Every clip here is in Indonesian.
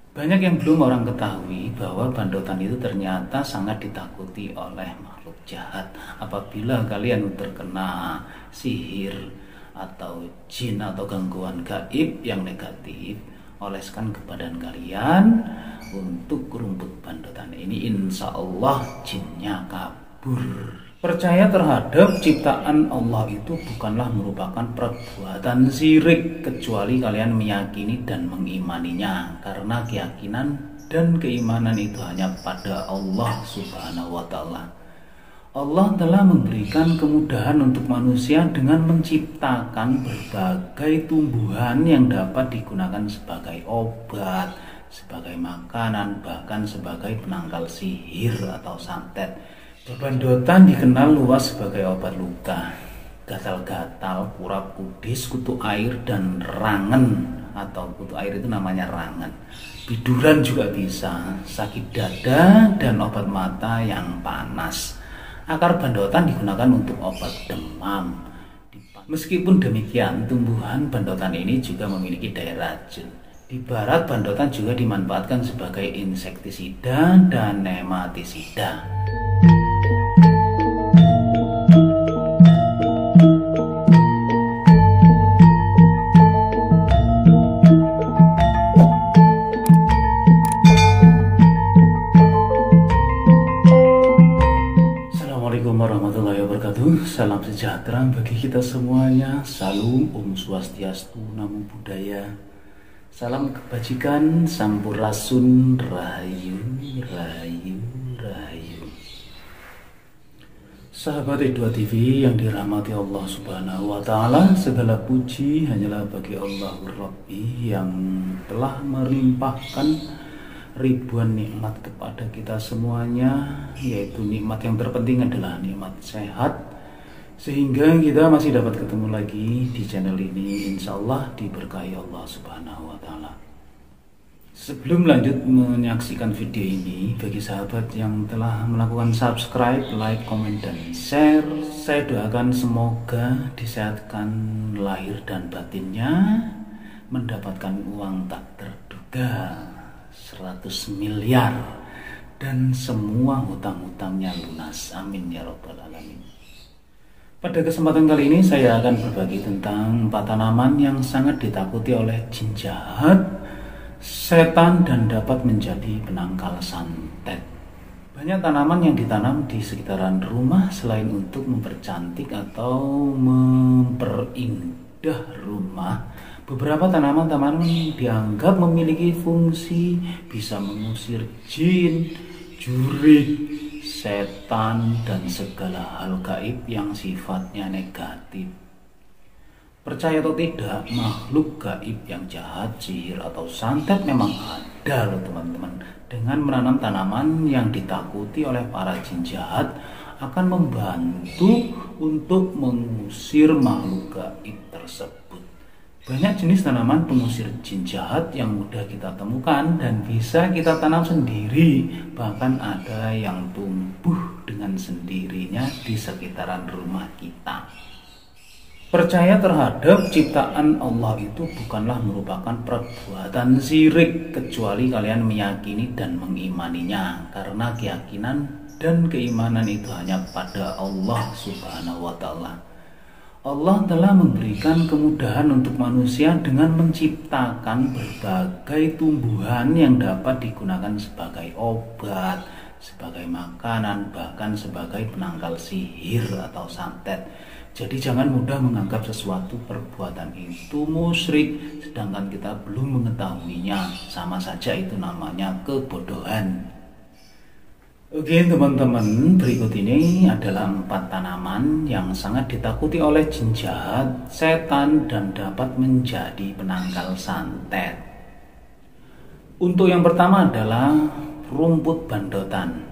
Banyak yang belum orang ketahui bahwa bandotan itu ternyata sangat ditakuti oleh makhluk jahat. Apabila kalian terkena sihir atau jin atau gangguan gaib yang negatif, oleskan ke badan kalian untuk rumput bandotan ini, insya Allah jinnya kabur. Percaya terhadap ciptaan Allah itu bukanlah merupakan perbuatan syirik kecuali kalian meyakini dan mengimaninya, karena keyakinan dan keimanan itu hanya pada Allah Subhanahu wa Ta'ala. Allah telah memberikan kemudahan untuk manusia dengan menciptakan berbagai tumbuhan yang dapat digunakan sebagai obat, sebagai makanan, bahkan sebagai penangkal sihir atau santet. Bandotan dikenal luas sebagai obat luka, gatal-gatal, kurap kudis, kutu air, dan rangen. Atau kutu air itu namanya rangen. Biduran juga bisa, sakit dada, dan obat mata yang panas. Akar bandotan digunakan untuk obat demam. Meskipun demikian, tumbuhan bandotan ini juga memiliki daya racun. Di barat, bandotan juga dimanfaatkan sebagai insektisida dan nematisida. Assalamualaikum warahmatullahi wabarakatuh. Salam sejahtera bagi kita semuanya. Salam Om Swastiastu, Namo Buddhaya. Salam kebajikan, Sampurasun, Rahayu, Rahayu, Rahayu. Sahabat E2 TV yang dirahmati Allah Subhanahu wa Ta'ala, segala puji hanyalah bagi Allahur Rabbi yang telah melimpahkan ribuan nikmat kepada kita semuanya, yaitu nikmat yang terpenting adalah nikmat sehat, sehingga kita masih dapat ketemu lagi di channel ini. Insya Allah diberkahi Allah Subhanahu wa Ta'ala. Sebelum lanjut menyaksikan video ini, bagi sahabat yang telah melakukan subscribe, like, komen, dan share, saya doakan semoga disehatkan lahir dan batinnya, mendapatkan uang tak terduga 100 miliar, dan semua hutang-hutangnya lunas. Amin ya robbal alamin. Pada kesempatan kali ini saya akan berbagi tentang 4 tanaman yang sangat ditakuti oleh jin jahat, setan, dan dapat menjadi penangkal santet. Banyak tanaman yang ditanam di sekitaran rumah selain untuk mempercantik atau memperindah rumah. Beberapa tanaman-tanaman dianggap memiliki fungsi bisa mengusir jin, jurik, setan, dan segala hal gaib yang sifatnya negatif. Percaya atau tidak, makhluk gaib yang jahat, sihir, atau santet memang ada loh teman-teman. Dengan menanam tanaman yang ditakuti oleh para jin jahat akan membantu untuk mengusir makhluk gaib tersebut. Banyak jenis tanaman pengusir jin jahat yang mudah kita temukan dan bisa kita tanam sendiri. Bahkan ada yang tumbuh dengan sendirinya di sekitaran rumah kita. Percaya terhadap ciptaan Allah itu bukanlah merupakan perbuatan syirik kecuali kalian meyakini dan mengimaninya, karena keyakinan dan keimanan itu hanya pada Allah Subhanahu wa Ta'ala. Allah telah memberikan kemudahan untuk manusia dengan menciptakan berbagai tumbuhan yang dapat digunakan sebagai obat, sebagai makanan, bahkan sebagai penangkal sihir atau santet. Jadi jangan mudah menganggap sesuatu perbuatan itu musyrik sedangkan kita belum mengetahuinya. Sama saja itu namanya kebodohan. Oke teman-teman, berikut ini adalah 4 tanaman yang sangat ditakuti oleh jin jahat, setan, dan dapat menjadi penangkal santet. Untuk yang pertama adalah rumput bandotan.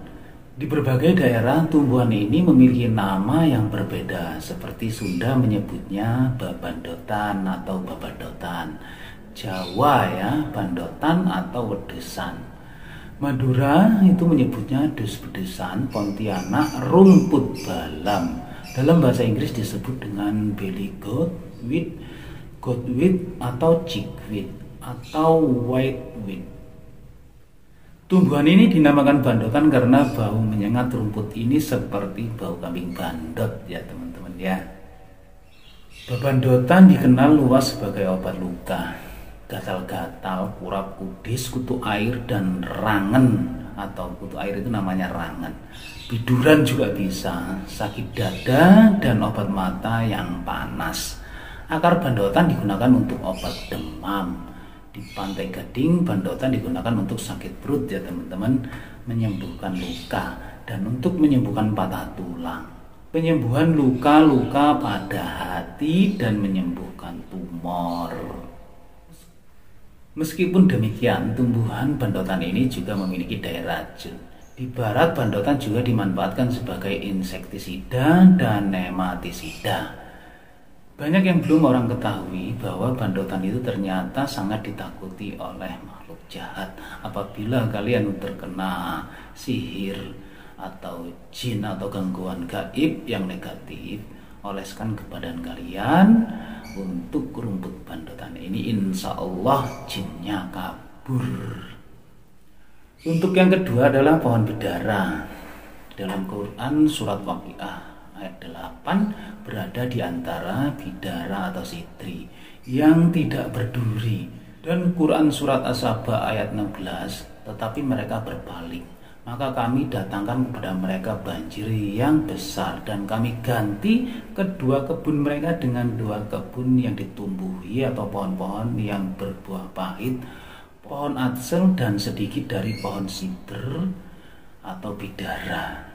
Di berbagai daerah tumbuhan ini memiliki nama yang berbeda, seperti Sunda menyebutnya babandotan atau babadotan, Jawa ya bandotan atau wedesan, Madura itu menyebutnya dus-bedesan, Pontianak rumput balam. Dalam bahasa Inggris disebut dengan belly goatweed atau chickweed atau whiteweed. Tumbuhan ini dinamakan bandotan karena bau menyengat rumput ini seperti bau kambing bandot ya teman-teman ya. Bebandotan dikenal luas sebagai obat luka, gatal-gatal, kurap kudis, kutu air, dan rangen atau kutu air itu namanya rangen. Biduran juga bisa, sakit dada, dan obat mata yang panas. Akar bandotan digunakan untuk obat demam. Di Pantai Gading, bandotan digunakan untuk sakit perut ya teman-teman, menyembuhkan luka, dan untuk menyembuhkan patah tulang, penyembuhan luka-luka pada hati, dan menyembuhkan tumor. Meskipun demikian, tumbuhan bandotan ini juga memiliki daya racun. Di barat, bandotan juga dimanfaatkan sebagai insektisida dan nematisida. Banyak yang belum orang ketahui bahwa bandotan itu ternyata sangat ditakuti oleh makhluk jahat. Apabila kalian terkena sihir atau jin atau gangguan gaib yang negatif, oleskan ke badan kalian untuk rumput bandotan ini, insya Allah jinnya kabur. Untuk yang kedua adalah pohon bidara. Dalam Quran surat Waqiah ayat 8 berada di antara bidara atau sidri yang tidak berduri, dan Quran surat As-Saba ayat 16, tetapi mereka berbalik, maka kami datangkan kepada mereka banjir yang besar, dan kami ganti kedua kebun mereka dengan dua kebun yang ditumbuhi atau pohon-pohon yang berbuah pahit, pohon atsel, dan sedikit dari pohon sidr atau bidara.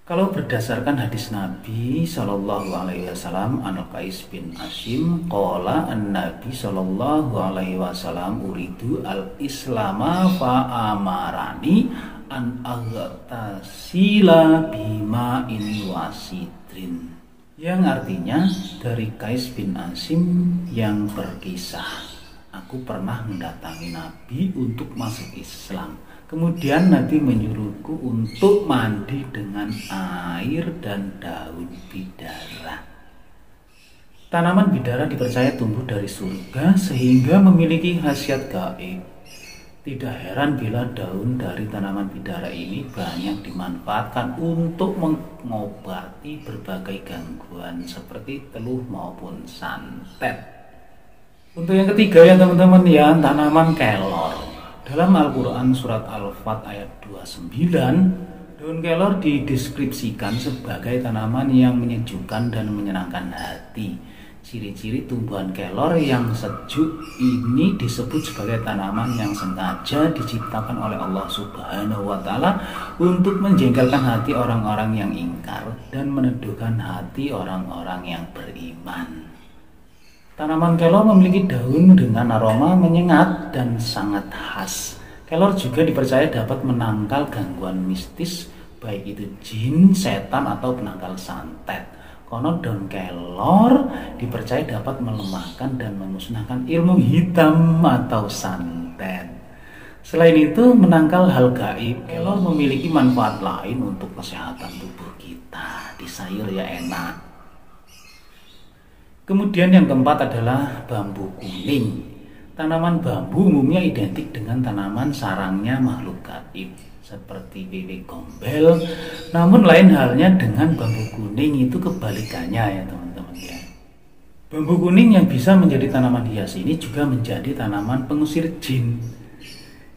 Kalau berdasarkan hadis Nabi Shallallahu Alaihi Wasallam, An-Qais bin Asim, qala an-Nabi Shallallahu Alaihi Wasallam, uridu al-Islama fa amarani an aghtasila bima in wasidrin, yang artinya dari Qais bin Asim yang berkisah, aku pernah mendatangi Nabi untuk masuk Islam. Kemudian Nabi menyuruhku untuk mandi dengan air dan daun bidara. Tanaman bidara dipercaya tumbuh dari surga sehingga memiliki khasiat gaib. Tidak heran bila daun dari tanaman bidara ini banyak dimanfaatkan untuk mengobati berbagai gangguan seperti teluh maupun santet. Untuk yang ketiga ya teman-teman ya, tanaman kelor. Dalam Al-Quran surat Al-Fat ayat 29, daun kelor dideskripsikan sebagai tanaman yang menyejukkan dan menyenangkan hati. Ciri-ciri tumbuhan kelor yang sejuk ini disebut sebagai tanaman yang sengaja diciptakan oleh Allah Subhanahu wa Ta'ala untuk menjengkelkan hati orang-orang yang ingkar dan meneduhkan hati orang-orang yang beriman. Tanaman kelor memiliki daun dengan aroma menyengat dan sangat khas. Kelor juga dipercaya dapat menangkal gangguan mistis, baik itu jin, setan, atau penangkal santet. Konon daun kelor dipercaya dapat melemahkan dan memusnahkan ilmu hitam atau santet. Selain itu, menangkal hal gaib, kelor memiliki manfaat lain untuk kesehatan tubuh kita. Di sayur ya enak. Kemudian yang keempat adalah bambu kuning. Tanaman bambu umumnya identik dengan tanaman sarangnya makhluk gaib seperti bebek gombel. Namun lain halnya dengan bambu kuning, itu kebalikannya ya teman-teman ya. Bambu kuning yang bisa menjadi tanaman hias ini juga menjadi tanaman pengusir jin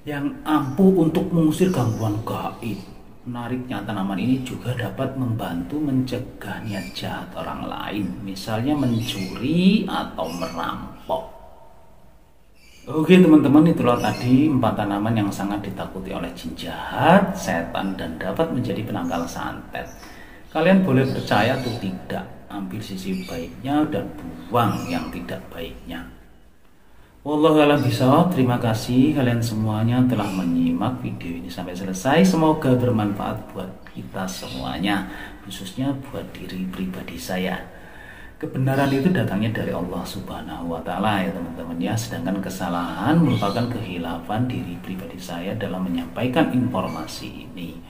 yang ampuh untuk mengusir gangguan gaib. Menariknya, tanaman ini juga dapat membantu mencegah niat jahat orang lain, misalnya mencuri atau merampok. Oke teman-teman, itulah tadi 4 tanaman yang sangat ditakuti oleh jin jahat, setan, dan dapat menjadi penangkal santet. Kalian boleh percaya atau tidak, ambil sisi baiknya dan buang yang tidak baiknya. Wallahu a'lam bishawab. Terima kasih kalian semuanya telah menyimak video ini sampai selesai. Semoga bermanfaat buat kita semuanya, khususnya buat diri pribadi saya. Kebenaran itu datangnya dari Allah Subhanahu wa Ta'ala ya teman-teman ya. Sedangkan kesalahan merupakan kehilafan diri pribadi saya dalam menyampaikan informasi ini.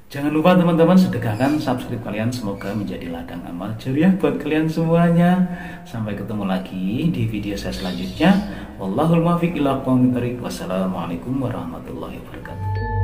Jangan lupa teman-teman sedekahkan subscribe kalian, semoga menjadi ladang amal jariah buat kalian semuanya. Sampai ketemu lagi di video saya selanjutnya. Wallahul muwaffiq ila aqwamit thoriq. Wassalamualaikum warahmatullahi wabarakatuh.